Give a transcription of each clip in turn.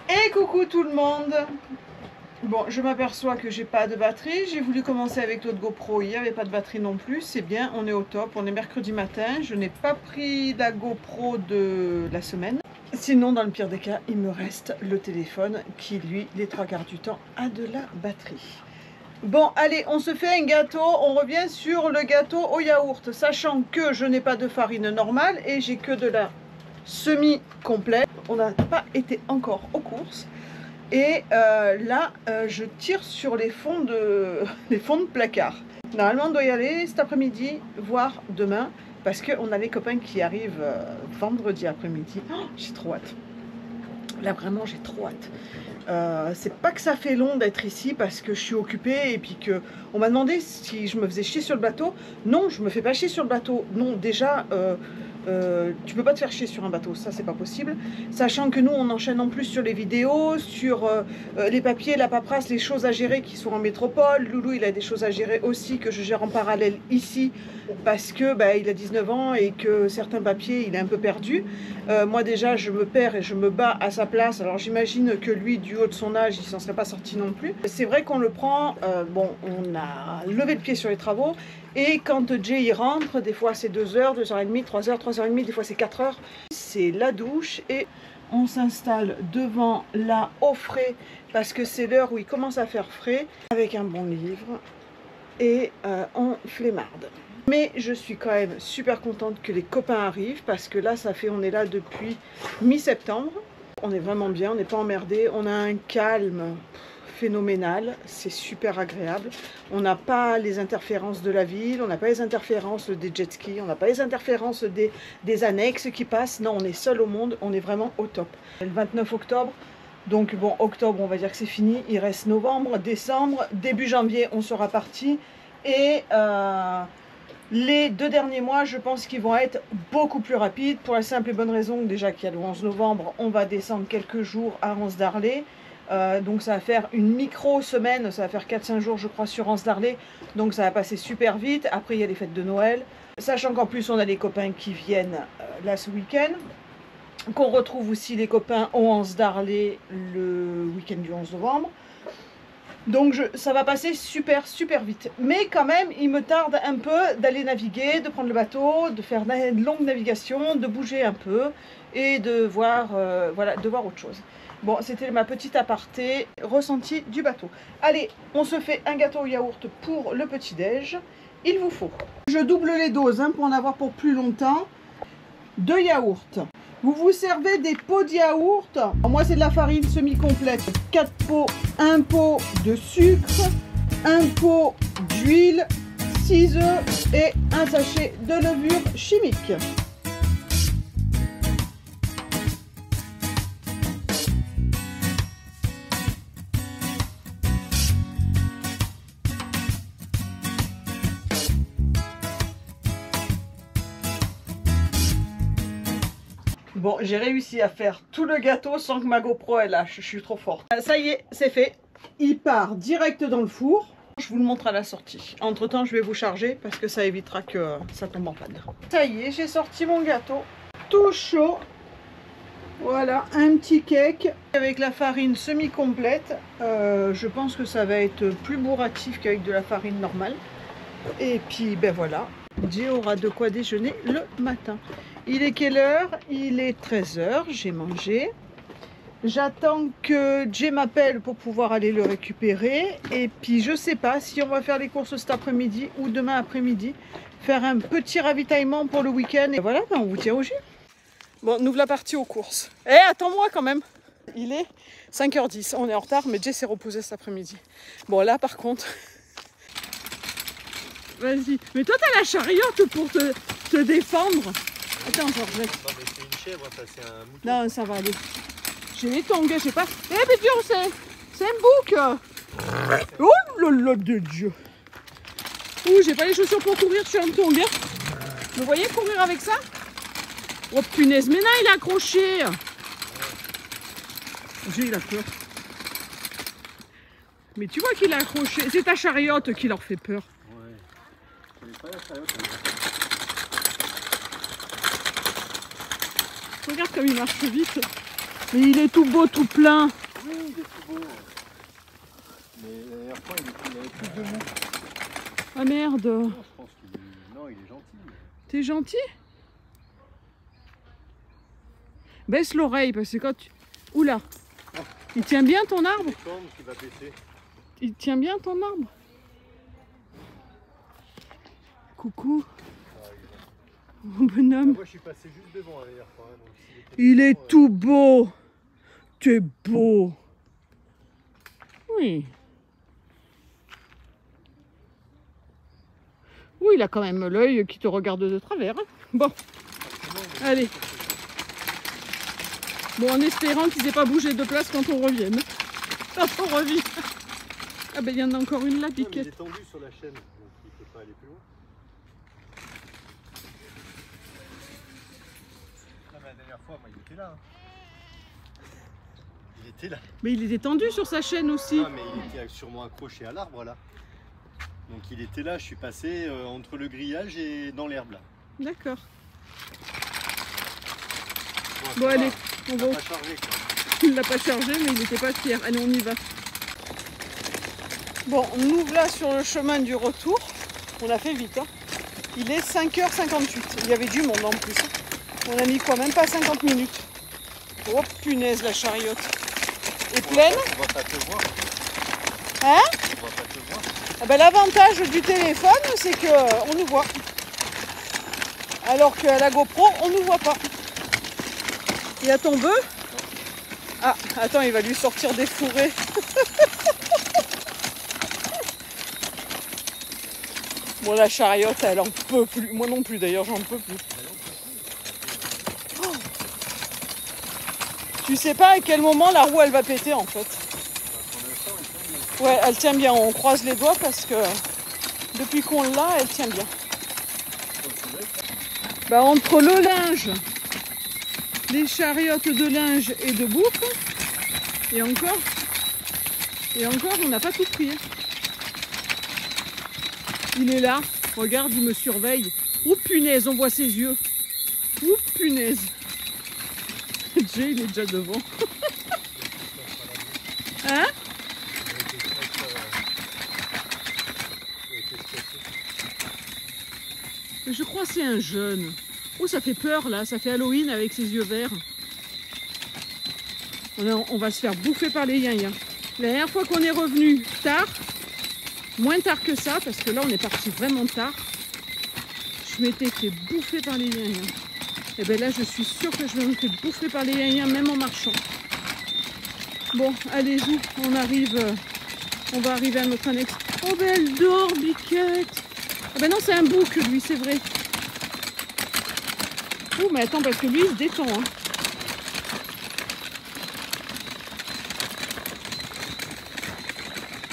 Et coucou tout le monde. Bon, je m'aperçois que j'ai pas de batterie. J'ai voulu commencer avec l'autre GoPro, il n'y avait pas de batterie non plus. C'est bien, on est au top, on est mercredi matin. Je n'ai pas pris la GoPro de la semaine. Sinon, dans le pire des cas, il me reste le téléphone qui, lui, les 3/4 du temps, a de la batterie. Bon, allez, on se fait un gâteau. On revient sur le gâteau au yaourt, sachant que je n'ai pas de farine normale et j'ai que de la semi-complète. On n'a pas été encore aux courses. Et là, je tire sur les fonds de placard. Normalement, on doit y aller cet après-midi, voire demain, parce qu'on a les copains qui arrivent vendredi après-midi. Oh, j'ai trop hâte. Là, vraiment, j'ai trop hâte. C'est pas que ça fait long d'être ici parce que je suis occupée et puis que on m'a demandé si je me faisais chier sur le bateau. Non, je me fais pas chier sur le bateau. Non, déjà, tu peux pas te faire chier sur un bateau, ça c'est pas possible. Sachant que nous on enchaîne en plus sur les vidéos, sur les papiers, la paperasse, les choses à gérer qui sont en métropole. Loulou il a des choses à gérer aussi que je gère en parallèle ici parce que il a 19 ans et que certains papiers il est un peu perdu. Moi déjà je me perds et je me bats à sa place, alors j'imagine que lui du haut de son âge il s'en serait pas sorti non plus. C'est vrai qu'on le prend, bon on a levé le pied sur les travaux. Et quand Jay y rentre, des fois c'est 2h, 2h30, 3h, 3h30, des fois c'est 4h. C'est la douche et on s'installe devant là au frais parce que c'est l'heure où il commence à faire frais avec un bon livre et on flemmarde. Mais je suis quand même super contente que les copains arrivent parce que là on est là depuis mi-septembre. On est vraiment bien, on n'est pas emmerdé, on a un calme phénoménal, c'est super agréable. On n'a pas les interférences de la ville, on n'a pas les interférences des jet skis, on n'a pas les interférences des annexes qui passent. Non, on est seul au monde, on est vraiment au top. Le 29 octobre, donc bon, octobre on va dire que c'est fini, il reste novembre, décembre, début janvier on sera parti et les 2 derniers mois, je pense qu'ils vont être beaucoup plus rapides pour la simple et bonne raison déjà qu'il y a le 11 novembre, on va descendre quelques jours à Anse d'Arlet. Donc ça va faire une micro-semaine, ça va faire 4-5 jours je crois sur Anse d'Arlet, donc ça va passer super vite. Après il y a les fêtes de Noël, sachant qu'en plus on a des copains qui viennent là ce week-end, qu'on retrouve aussi les copains au Anse d'Arlet le week-end du 11 novembre. Donc ça va passer super vite. Mais quand même, il me tarde un peu d'aller naviguer, de prendre le bateau, de faire une longue navigation, de bouger un peu et de voir, voilà, de voir autre chose. Bon, c'était ma petite aparté ressenti du bateau. Allez, on se fait un gâteau au yaourt pour le petit-déj. Il vous faut. Je double les doses pour en avoir pour plus longtemps. 2 yaourts. Vous vous servez des pots de yaourt. Moi, c'est de la farine semi-complète. 4 pots, 1 pot de sucre, 1 pot d'huile, 6 œufs et un sachet de levure chimique. Bon, j'ai réussi à faire tout le gâteau sans que ma GoPro elle lâche, je suis trop forte. Ça y est, c'est fait. Il part direct dans le four. Je vous le montre à la sortie. Entre temps, je vais vous charger parce que ça évitera que ça tombe en panne. Ça y est, j'ai sorti mon gâteau. Tout chaud. Voilà, un petit cake avec la farine semi-complète. Je pense que ça va être plus bourratif qu'avec de la farine normale. Et puis, ben voilà. Jay aura de quoi déjeuner le matin. Il est quelle heure? Il est 13 h, j'ai mangé. J'attends que Jay m'appelle pour pouvoir aller le récupérer. Et puis je sais pas si on va faire les courses cet après-midi ou demain après-midi. Faire un petit ravitaillement pour le week-end. Et voilà, on vous tient au jus. Bon, nous voilà partis aux courses. Eh, attends-moi quand même. Il est 5h10, on est en retard, mais Jay s'est reposé cet après-midi. Bon, là par contre... Vas-y. Mais toi, t'as la chariote pour te défendre. Attends, je remets. Non, mais c'est une chèvre, ça, c'est un mouton. Non, ça va aller. J'ai les tongs, je sais pas. Eh, mais Dieu, c'est un bouc. Oh là là de Dieu. Ouh, j'ai pas les chaussures pour courir, je suis en tongs. Vous voyez courir avec ça? Oh punaise, mais là, il est accroché. J'ai eu la peur. Mais tu vois qu'il est accroché. C'est ta chariote qui leur fait peur. Pas la chariote, Regarde comme il marche vite. Mais il est tout beau, tout plein. Oui, il est tout beau. Mais la dernière fois, il avait plus de mou. Ah merde. Non, je pense qu'il est... Non, il est gentil. T'es gentil? Baisse l'oreille parce que quand tu... Oula. Il tient bien ton arbre? C'est comme qui va baisser. Il tient bien ton arbre? Coucou. Mon bonhomme. Moi, je suis passé juste devant la dernière fois. Donc, Il est tout beau. T'es beau. Oui. Oui, il a quand même l'œil qui te regarde de travers. Hein. Bon, allez. Bon, en espérant qu'ils n'aient pas bougé de place quand on revienne. Quand on revient. Ah ben, il y en a encore une là, piquette. Il est tendu sur la chaîne, donc il ne peut pas aller plus loin. Non, mais la dernière fois, moi, il était là. Il était là. Mais il était tendu sur sa chaîne aussi. Non, mais il était sûrement accroché à l'arbre, là. Donc il était là, je suis passé entre le grillage et dans l'herbe, là. D'accord. Bon, Bon, allez, on va. pas chargé, quoi. Il l'a pas chargé, mais il n'était pas fier. Allez, on y va. Bon, nous voilà sur le chemin du retour. On a fait vite. Hein. Il est 5h58. Il y avait du monde en plus. Hein. On a mis quoi? Même pas 50 minutes. Oh punaise, la chariote. Et pleine? On va pas te voir. Hein? On va pas te voir. Ah ben, l'avantage du téléphone, c'est qu'on nous voit. Alors qu'à la GoPro, on ne nous voit pas. Et à ton bœuf? Ah, attends, il va lui sortir des fourrés. Bon, la chariote, elle en peut plus. Moi non plus, d'ailleurs, j'en peux plus. Oh. Tu sais pas à quel moment la roue, elle va péter, en fait. Ouais, elle tient bien. On croise les doigts parce que depuis qu'on l'a, elle tient bien. Bah, entre le linge, les chariotes de linge et de bouffe, et encore, on n'a pas tout pris. Il est là, regarde, il me surveille. Oh punaise, on voit ses yeux. Oh punaise. Jay, il est déjà devant. Hein? Je crois que c'est un jeune. Oh, ça fait peur là, ça fait Halloween avec ses yeux verts. On va se faire bouffer par les yin-yin. La dernière fois qu'on est revenu tard, moins tard que ça, parce que là on est parti vraiment tard, je m'étais fait bouffer par les yin-yin. Et bien là je suis sûre que je vais me faire bouffer par les yin-yin même en marchant. Bon, allez-y, on va arriver à notre annexe. Oh ben elle dort, Biquette. Ah ben non, c'est un bouc lui, c'est vrai. Oh mais attends, parce que lui il se détend. Hein.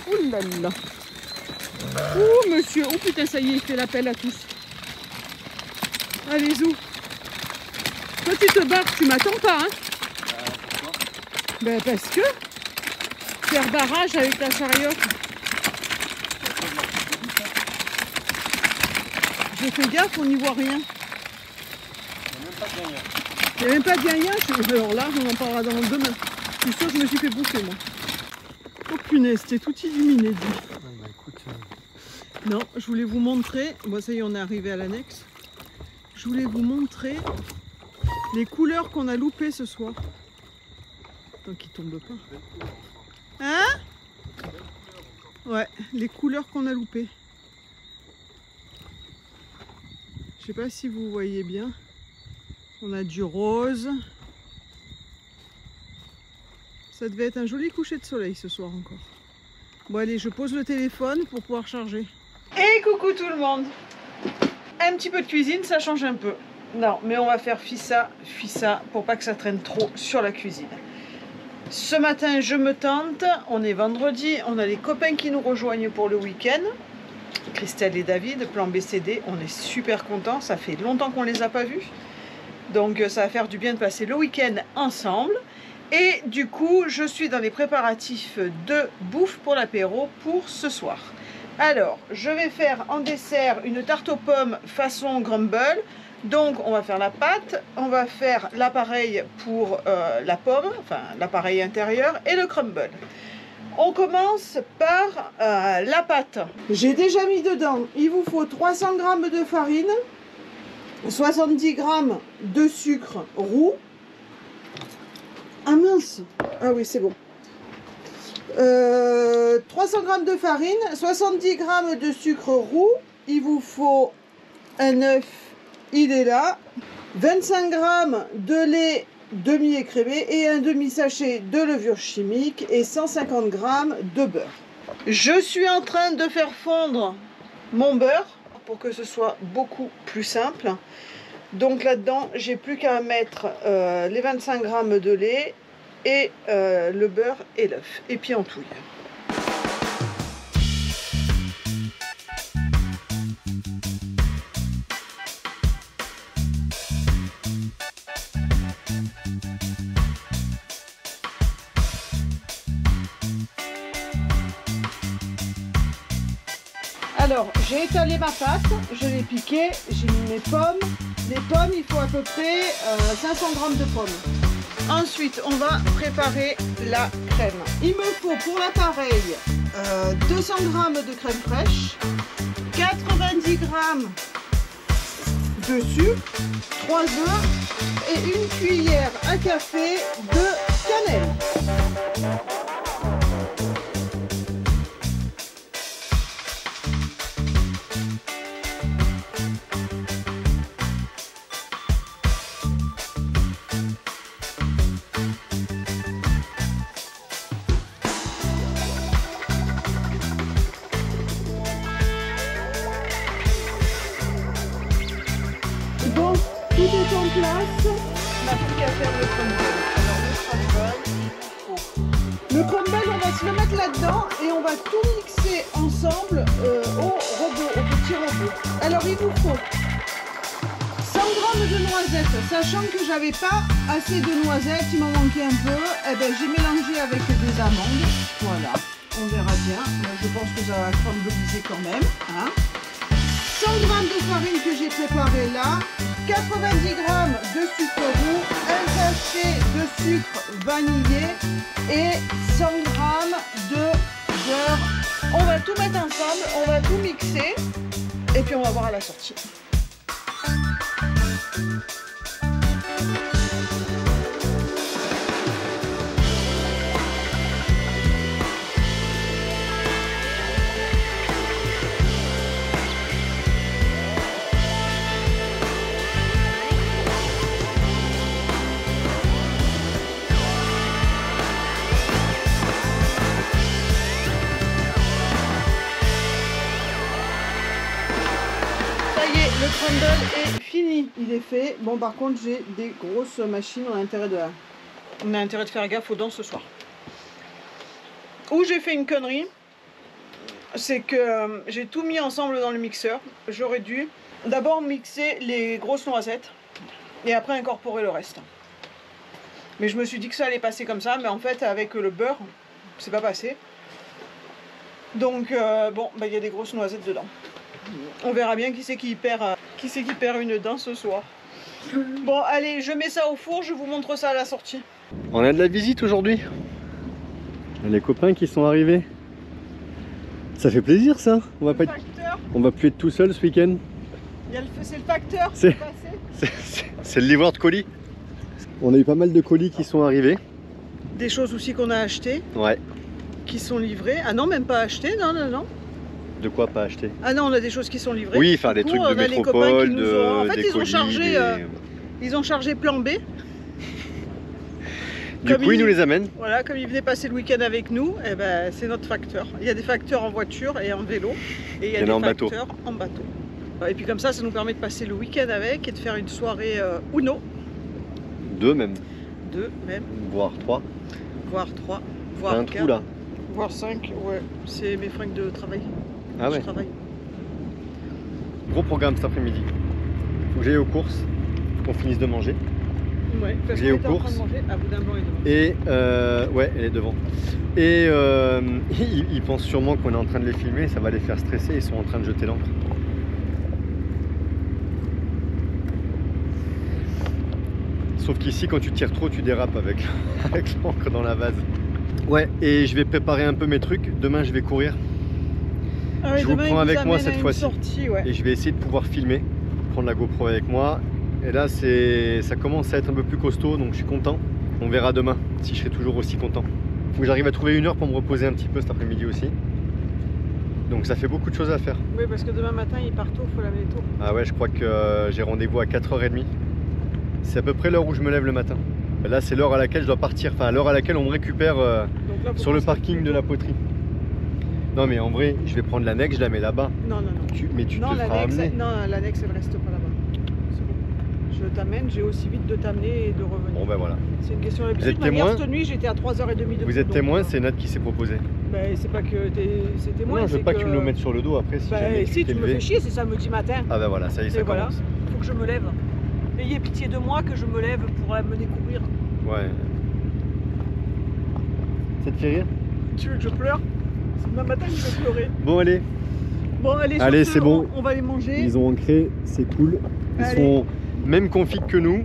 Oh là là. Oh monsieur, oh putain ça y est, il fait l'appel à tous. Allez Zou. Toi tu te barres, tu m'attends pas hein. Pourquoi? Ben parce que faire barrage avec la chariote. J'ai fait gaffe, on n'y voit rien. Il n'y a même pas de gagnant. Alors là, on en parlera dans demain. Je suis sûre que je me suis fait bouffer moi. Oh punaise, t'es tout illuminé dit. Bah, écoute, Non, je voulais vous montrer, bon ça y est on est arrivé à l'annexe, je voulais vous montrer les couleurs qu'on a loupées ce soir. Tant qu'ils tombent pas. Hein? Ouais, les couleurs qu'on a loupées. Je sais pas si vous voyez bien. On a du rose. Ça devait être un joli coucher de soleil ce soir encore. Bon allez, je pose le téléphone pour pouvoir charger. Et coucou tout le monde. Un petit peu de cuisine, ça change un peu. Non, mais on va faire fissa pour pas que ça traîne trop sur la cuisine. Ce matin, je me tente. On est vendredi. On a les copains qui nous rejoignent pour le week-end. Christelle et David, plan BCD. On est super contents. Ça fait longtemps qu'on les a pas vus. Donc ça va faire du bien de passer le week-end ensemble. Et du coup, je suis dans les préparatifs de bouffe pour l'apéro pour ce soir. Alors, je vais faire en dessert une tarte aux pommes façon Grumble Donc on va faire la pâte, on va faire l'appareil pour la pomme, enfin l'appareil intérieur et le crumble. On commence par la pâte. J'ai déjà mis dedans, il vous faut 300 g de farine, 70 g de sucre roux. Ah mince, ah oui c'est bon. 300 g de farine, 70 g de sucre roux, il vous faut un œuf, il est là, 25 g de lait demi-écrémé et un demi-sachet de levure chimique et 150 g de beurre. Je suis en train de faire fondre mon beurre pour que ce soit beaucoup plus simple. Donc là-dedans, j'ai plus qu'à mettre les 25 g de lait et le beurre et l'œuf. Et puis on touille. Alors, j'ai étalé ma pâte, je l'ai piquée, j'ai mis mes pommes. Les pommes, il faut à peu près 500 g de pommes. Ensuite, on va préparer la crème. Il me faut pour l'appareil 200 g de crème fraîche, 90 g de sucre, 3 œufs et une cuillère à café de cannelle. Donc, tout est en place. On n'a plus qu'à faire le crumble. Alors, le crumble, on va se le mettre là-dedans et on va tout mixer ensemble au petit robot. Alors, il vous faut 100 g de noisettes. Sachant que j'avais pas assez de noisettes, il m'en manquait un peu. Eh ben, j'ai mélangé avec des amandes. Voilà, on verra bien. Je pense que ça va crumbleiser quand même. Hein. 100 g de farine que j'ai préparé là, 90 g de sucre roux, un sachet de sucre vanillé et 100 g de beurre. On va tout mettre ensemble, on va tout mixer et puis on va voir à la sortie. Le crumble est fini, il est fait. Bon, par contre, j'ai des grosses machines, on a intérêt de faire gaffe aux dents ce soir. Où j'ai fait une connerie, c'est que j'ai tout mis ensemble dans le mixeur. J'aurais dû d'abord mixer les grosses noisettes et après incorporer le reste. Mais je me suis dit que ça allait passer comme ça, mais en fait, avec le beurre, c'est pas passé. Donc, bon, bah, y a des grosses noisettes dedans. On verra bien qui c'est qui perd une dent ce soir. Bon, allez, je mets ça au four, je vous montre ça à la sortie. On a de la visite aujourd'hui. Les copains qui sont arrivés. Ça fait plaisir ça. On va plus être tout seul ce week-end. C'est le facteur. C'est le livreur de colis. On a eu pas mal de colis qui sont arrivés. Des choses aussi qu'on a achetées. Ouais. Qui sont livrées. Ah non, même pas achetées, non, non, non. De quoi pas acheter? Ah non, on a des choses qui sont livrées. Oui, faire des trucs de métropole, en fait, ils ont chargé plan B. Du coup, ils nous les amènent. Voilà, comme ils venaient passer le week-end avec nous, eh ben, c'est notre facteur. Il y a des facteurs en voiture et en vélo. Et il y a des facteurs en bateau. Et puis comme ça nous permet de passer le week-end avec et de faire une soirée Uno. Deux même. Deux même. Voire trois. Voire trois. Voire un 4. Trou, là. Voire 5, ouais. C'est mes fringues de travail. Ah ouais. Je travaille. Gros programme cet après-midi. Faut que j'aille aux courses, qu'on finisse de manger. Ouais, parce j'ai aux qu'on est en train courses. de manger. Ah, Boudin Blanc est devant. Et ouais, elle est devant. Et ils pensent sûrement qu'on est en train de les filmer, ça va les faire stresser, ils sont en train de jeter l'encre. Sauf qu'ici, quand tu tires trop, tu dérapes avec, avec l'encre dans la vase. Ouais, et je vais préparer un peu mes trucs. Demain, je vais courir. Ah oui, je vous prends avec moi cette fois-ci. Ouais. Et je vais essayer de pouvoir filmer, prendre la GoPro avec moi. Et là, ça commence à être un peu plus costaud, donc je suis content. On verra demain si je serai toujours aussi content. Faut que j'arrive à trouver une heure pour me reposer un petit peu cet après-midi aussi. Donc ça fait beaucoup de choses à faire. Oui, parce que demain matin, il part tôt, il faut laver les tours. Ah ouais, je crois que j'ai rendez-vous à 4h30. C'est à peu près l'heure où je me lève le matin. Là, c'est l'heure à laquelle je dois partir, enfin l'heure à laquelle on me récupère là, sur le parking de la poterie. Non mais en vrai, je vais prendre l'annexe, je la mets là-bas. Non, non, non. Mais tu te feras amener. Non, l'annexe, elle reste pas là-bas. C'est bon. Je t'amène, j'ai aussi vite de t'amener et de revenir. Bon ben voilà. C'est une question Vous êtes témoin? Cette nuit, j'étais à 3h30 de Vous êtes témoin, c'est Nat qui s'est proposé. Ben, c'est pas que c'est témoin. Non, je veux pas que tu me le mettes sur le dos après si jamais si tu me fais chier, c'est samedi matin. Ah ben voilà, ça y est, ça voilà. commence. Faut que je me lève. Ayez pitié de moi que je me lève pour me découvrir. Ouais. Ça te fait rire? Tu veux que je pleure? C'est demain matin que je vais pleurer. Bon allez. Bon allez, c'est bon. On va les manger. Ils ont ancré, c'est cool. Ils sont même config que nous,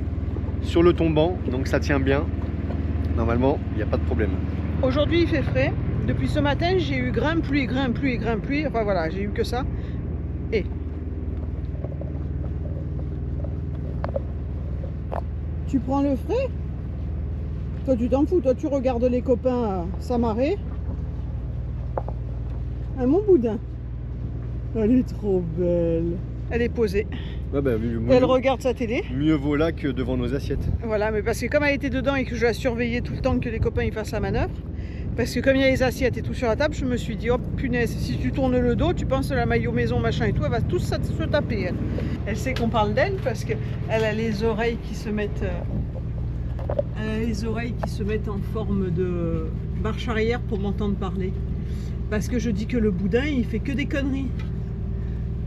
sur le tombant, donc ça tient bien. Normalement, il n'y a pas de problème. Aujourd'hui il fait frais. Depuis ce matin j'ai eu grain, pluie. Enfin voilà, j'ai eu que ça. Et tu prends le frais? Toi tu t'en fous, toi tu regardes les copains s'amarrer. Ah, mon boudin. Elle est trop belle. Elle est posée. Ouais, bah, elle regarde sa télé. Mieux vaut là que devant nos assiettes. Voilà, mais parce que comme elle était dedans et que je la surveillais tout le temps que les copains ils fassent la manœuvre, parce que comme il y a les assiettes et tout sur la table, je me suis dit, oh punaise, si tu tournes le dos, tu penses à la maillot maison, machin et tout, elle va tous se taper. Elle sait qu'on parle d'elle parce qu'elle a les oreilles qui se mettent... en forme de marche arrière pour m'entendre parler. Parce que je dis que le boudin, il fait que des conneries.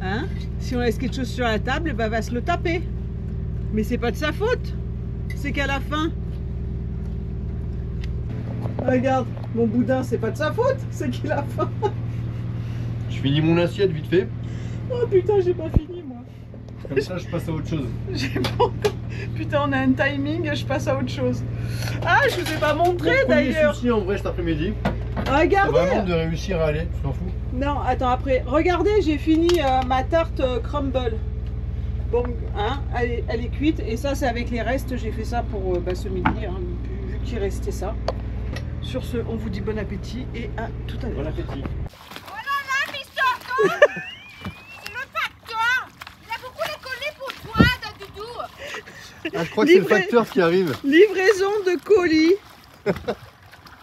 Hein? Si on laisse quelque chose sur la table, bah, elle va se le taper. Mais c'est pas de sa faute. C'est qu'à la fin... Regarde, mon boudin, c'est pas de sa faute. C'est qu'il a faim. Je finis mon assiette vite fait. Oh putain, j'ai pas fini moi. Comme ça, je passe à autre chose. J'ai pas encore... Putain, on a un timing, je passe à autre chose. Ah, je vous ai pas montré d'ailleurs. Souci en vrai cet après-midi. Regardez. C'est vraiment de réussir à aller, tu t'en fous? Non, attends, après. Regardez, j'ai fini ma tarte crumble. Bon, hein, elle est cuite. Et ça, c'est avec les restes. J'ai fait ça pour ce midi, hein, vu qu'il restait ça. Sur ce, on vous dit bon appétit et à tout à l'heure. Bon appétit. Oh là là, Mister c'est le facteur. Il y a beaucoup de colis pour toi, Doudou. Ah, je crois que c'est le facteur qui arrive. Livraison de colis. Il y a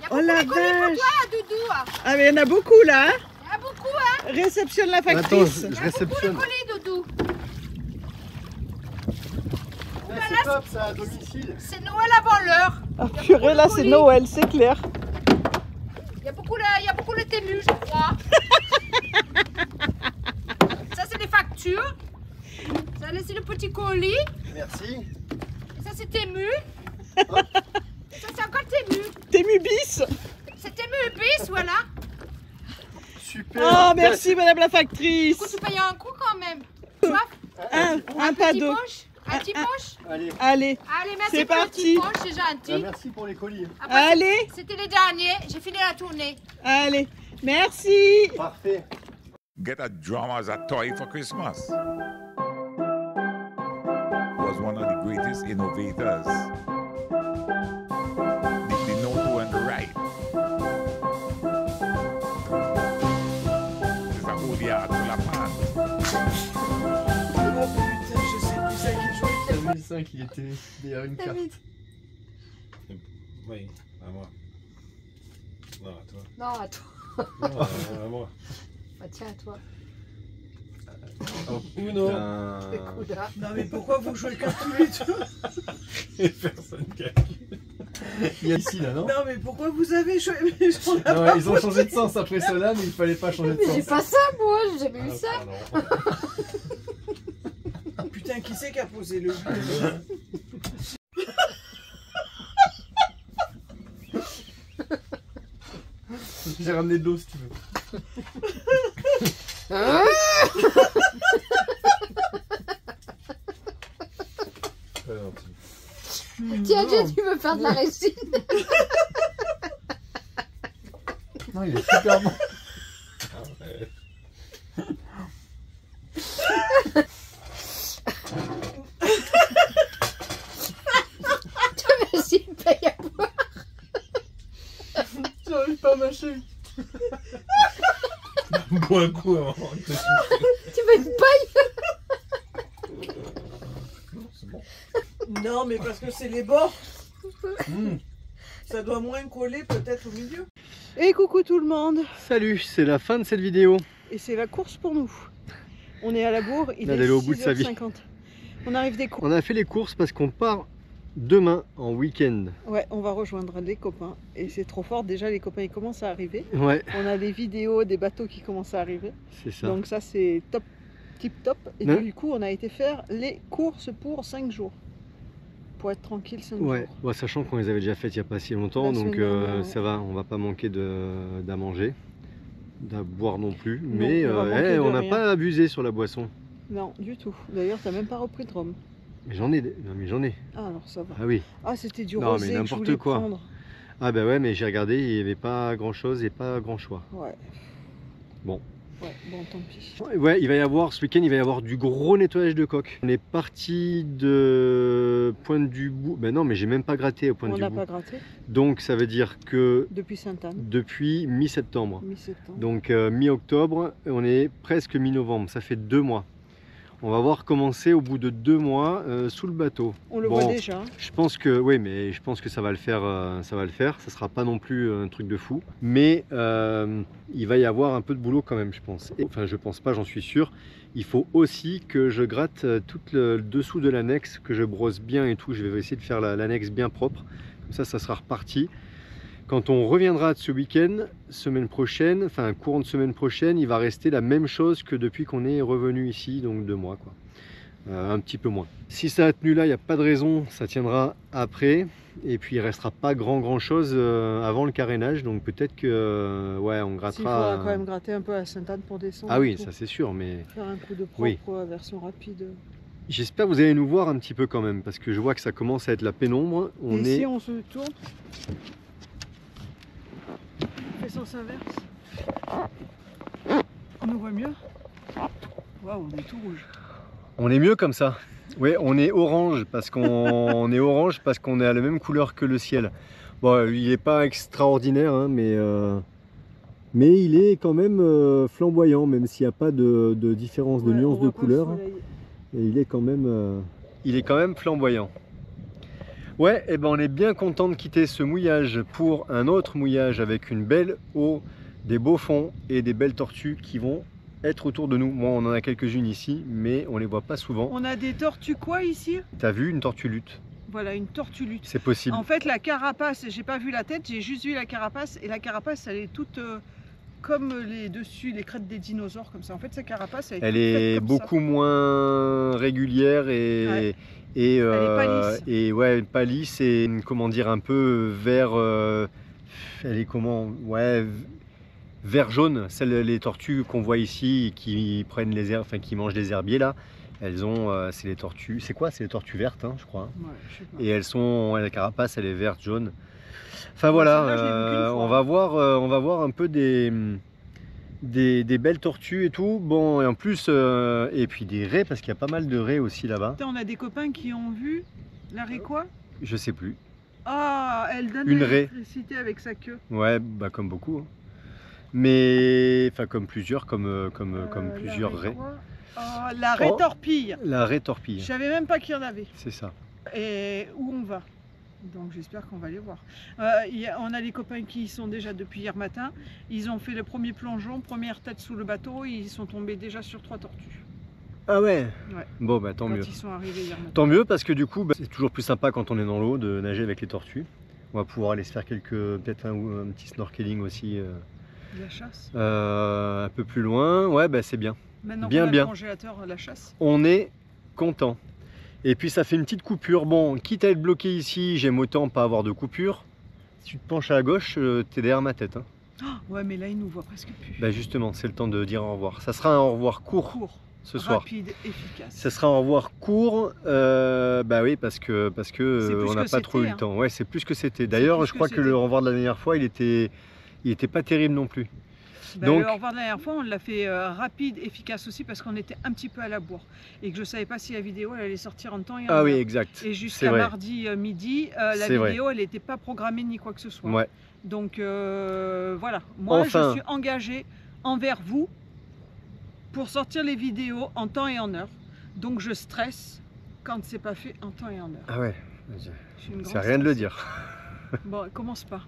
beaucoup de colis pour toi, Doudou. Ah, mais il y en a beaucoup là. Hein? Il y en a beaucoup, hein. Réceptionne la factrice. Attends, je réceptionne. Il y a beaucoup de colis, Doudou. Ouais, c'est top ça, à domicile. C'est Noël avant l'heure. Ah purée, là c'est Noël, c'est clair. Il y a beaucoup de témus, je crois. Ça, c'est les factures. Ça, c'est le petit colis. Merci. Et ça, c'est tému. Et ça, c'est encore tému. Tému bis. C'est tému bis, voilà. Super. Oh, merci madame la factrice. Du coup, tu payes un coup quand même. Tu vois, Un pas d'eau. Un petit poche. Allez. Allez, merci c'est pour parti. le petit poche, c'est gentil. Merci pour les colis. Après, Allez. c'était les derniers, j'ai fini la tournée. Allez, merci. Parfait. Get a drum as a toy for Christmas. Was one of the greatest innovators. The note to and the right. C'est un beau diable pour la panne. Oh putain, je sais plus à qui jouer. 2005, il était derrière une carte. Oui, à moi. Non, à toi. Non, à toi. Non, à moi. Bah, tiens, à toi. Oh, Uno. Écoute, hein. Non mais pourquoi vous jouez que tous les deux? Et personne calcule. Il y a ici là, non? Non mais pourquoi vous avez joué? Non, ils ont changé de sens après cela, mais il fallait pas changer de Mais sens. j'ai pas ça, moi, j'ai jamais eu ça. Pardon. Putain, qui c'est qui a posé le jeu? J'ai ramené de l'eau si tu veux. Très gentil. Tiens, tu veux faire de la résine? Non, il est super bon. Vas-y, paye à boire. J'arrive pas à mâcher. Bois un coup avant de te souffler. Tu veux une paille? Non, c'est bon. Non, mais parce que c'est les bords. Ça doit moins coller peut-être au milieu. Et coucou tout le monde. Salut, c'est la fin de cette vidéo. Et c'est la course pour nous. On est à la bourre, il On est est allé au bout de sa vie. 6h50. On arrive des courses. On a fait les courses parce qu'on part demain en week-end. Ouais, on va rejoindre les copains. Et c'est trop fort, déjà les copains ils commencent à arriver. Ouais, On a des vidéos des bateaux qui commencent à arriver. c'est ça. Donc ça c'est top, tip top. Et Ouais. du coup on a été faire les courses pour 5 jours. Pour être tranquille 5 Ouais, jours. bon, sachant qu'on les avait déjà faites il n'y a pas si longtemps, La donc semaine dernière, ouais. ça va, on va pas manquer d'à manger, d'à boire non plus, Non, mais on va manquer de on n'a rien. pas abusé sur la boisson. Non, du tout. D'ailleurs t'as même pas repris de rhum. Mais j'en ai, non mais j'en ai, Ah alors ça va. ah oui. Ah c'était du Non, rosé mais que je n'importe voulais quoi. prendre. Ah bah ouais, mais j'ai regardé, il n'y avait pas grand chose et pas grand choix. Ouais. Bon. Ouais, bon tant pis. Ouais, il va y avoir, ce week-end, il va y avoir du gros nettoyage de coque. On est parti de Pointe du Bout, ben non, mais j'ai même pas gratté au Pointe On du n'a Bout. pas gratté Donc ça veut dire que depuis Sainte-Anne, depuis mi-septembre. mi-septembre. Donc mi-octobre, on est presque mi-novembre, ça fait 2 mois. On va voir commencer au bout de 2 mois sous le bateau. On le Bon, voit déjà. Je pense que oui, mais je pense que ça va le faire, ça va le faire. Ça sera pas non plus un truc de fou, mais il va y avoir un peu de boulot quand même, je pense. Enfin, je pense pas, j'en suis sûr. Il faut aussi que je gratte tout le dessous de l'annexe, que je brosse bien et tout. Je vais essayer de faire l'annexe bien propre. Comme ça sera reparti. Quand on reviendra de ce week-end, semaine prochaine, enfin courant de semaine prochaine, il va rester la même chose que depuis qu'on est revenu ici, donc 2 mois quoi. Un petit peu moins. Si ça a tenu là, il n'y a pas de raison, ça tiendra après. Et puis il restera pas grand chose avant le carénage, donc peut-être que ouais, on Il grattera. faudra quand même gratter un peu à Sainte-Anne pour descendre. Ah oui, pour ça c'est sûr, mais faire un coup de propre, Oui. version rapide. j'espère que vous allez nous voir un petit peu quand même, parce que je vois que ça commence à être la pénombre. On Et est si on se tourne, on fait sens inverse. On nous voit mieux. Waouh, on est tout rouge. On est mieux comme ça. Oui, on est orange parce qu'on est orange parce qu'on est à la même couleur que le ciel. Bon, il n'est pas extraordinaire, hein, mais il est quand même flamboyant, même s'il n'y a pas de différence de Ouais, nuance on de voit pas le couleur. soleil. Et il est quand même flamboyant. Ouais, et ben on est bien content de quitter ce mouillage pour un autre mouillage avec une belle eau, des beaux fonds et des belles tortues qui vont être autour de nous. Moi, on en a quelques-unes ici, mais on les voit pas souvent. On a des tortues quoi ici? T'as vu une tortue lutte? Voilà, une tortue lutte. C'est possible. En fait, la carapace, j'ai pas vu la tête, j'ai juste vu la carapace. Et la carapace, elle est toute comme les dessus, les crêtes des dinosaures, comme ça. En fait, sa carapace, Elle est beaucoup moins régulière et, Ouais. et, Elle est pas lisse. et ouais, pas lisse et comment dire un peu vert. Elle est comment? Ouais, vert jaune. Les tortues qu'on voit ici qui prennent les herbes, enfin qui mangent les herbiers là. Elles ont, c'est les tortues. C'est quoi? C'est les tortues vertes, hein, je crois. Ouais, je sais pas. Et elles sont, la carapace, elle est verte jaune. Enfin Ouais, voilà, celle-là, je l'ai vue qu'une fois. on va voir un peu des belles tortues et tout. Bon, et en plus, et puis des raies, parce qu'il y a pas mal de raies aussi là-bas. Putain, on a des copains qui ont vu la raie quoi? Je sais plus. Ah, elle donne Une de raie. l'électricité avec sa queue. Ouais, bah comme beaucoup. Hein. Mais, enfin comme plusieurs, comme La plusieurs raies. quoi? Oh, la raie Oh. torpille. La raie Je torpille, savais même pas qu'il y en avait. c'est ça. Et où on va? Donc j'espère qu'on va les voir. On a les copains qui y sont déjà depuis hier matin. Ils ont fait le premier plongeon, première tête sous le bateau. Ils sont tombés déjà sur 3 tortues. Ah ouais, Ouais. Bon bah tant Quand mieux. ils sont arrivés hier matin. Tant mieux parce que du coup, bah, c'est toujours plus sympa quand on est dans l'eau de nager avec les tortues. On va pouvoir aller se faire peut-être un petit snorkeling aussi La chasse. un peu plus loin. Ouais, bah c'est bien. Maintenant bien, qu'on a bien. le congélateur, la chasse. On est content. Et puis ça fait une petite coupure. Bon, quitte à être bloqué ici, j'aime autant pas avoir de coupure. Si tu te penches à la gauche, t'es derrière ma tête. Hein. Oh, ouais, mais là, ils nous voient presque plus. Bah justement, c'est le temps de dire au revoir. Ça sera un au revoir court. Court. ce soir. Rapide, efficace. Ça sera un revoir court, bah oui, parce que plus on n'a que pas trop eu c'était, le temps. Ouais, c'est plus que c'était. D'ailleurs, plus je que crois que c'était. le revoir de la dernière fois, il était pas terrible non plus. Ben, Donc- le au revoir de la dernière fois, on l'a fait rapide, efficace aussi parce qu'on était un petit peu à la bourre et que je ne savais pas si la vidéo elle allait sortir en temps et en Ah oui, heure. exact. Et C'est jusqu'à vrai. mardi midi, la C'est vrai. vidéo elle n'était pas programmée ni quoi que ce soit. Ouais. Donc voilà, moi Enfin. je suis engagée envers vous pour sortir les vidéos en temps et en heure. Donc je stresse quand c'est pas fait en temps et en heure. Ah ouais. Je suis une C'est grande rien de le stressée. dire. Bon, commence pas.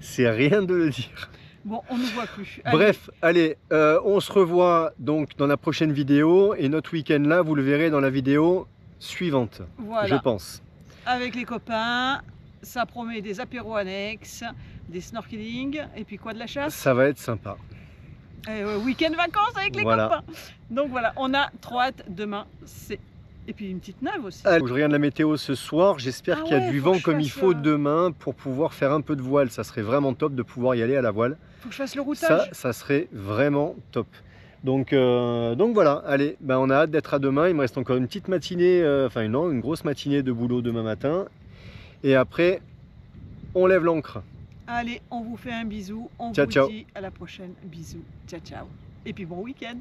C'est rien de le dire. Bon, on ne voit plus. Allez. Bref, allez, on se revoit donc dans la prochaine vidéo et notre week-end là, vous le verrez dans la vidéo suivante, Voilà. je pense. Avec les copains, ça promet des apéros annexes, des snorkeling et puis quoi, de la chasse. Ça va être sympa. Week-end vacances avec les Voilà. copains. Donc voilà, on a trop hâte demain. Et puis une petite nave aussi. Allez, je regarde la météo ce soir, j'espère Ah qu'il y a ouais, du faut vent que je comme il fasse, faut demain pour pouvoir faire un peu de voile. Ça serait vraiment top de pouvoir y aller à la voile. Faut que je fasse le routage. Ça serait vraiment top. Donc voilà, allez, ben on a hâte d'être à demain. Il me reste encore une petite matinée, une grosse matinée de boulot demain matin. Et après, on lève l'ancre. Allez, on vous fait un bisou. On Ciao, vous ciao. dit à la prochaine. Bisous. Ciao, ciao. Et puis bon week-end.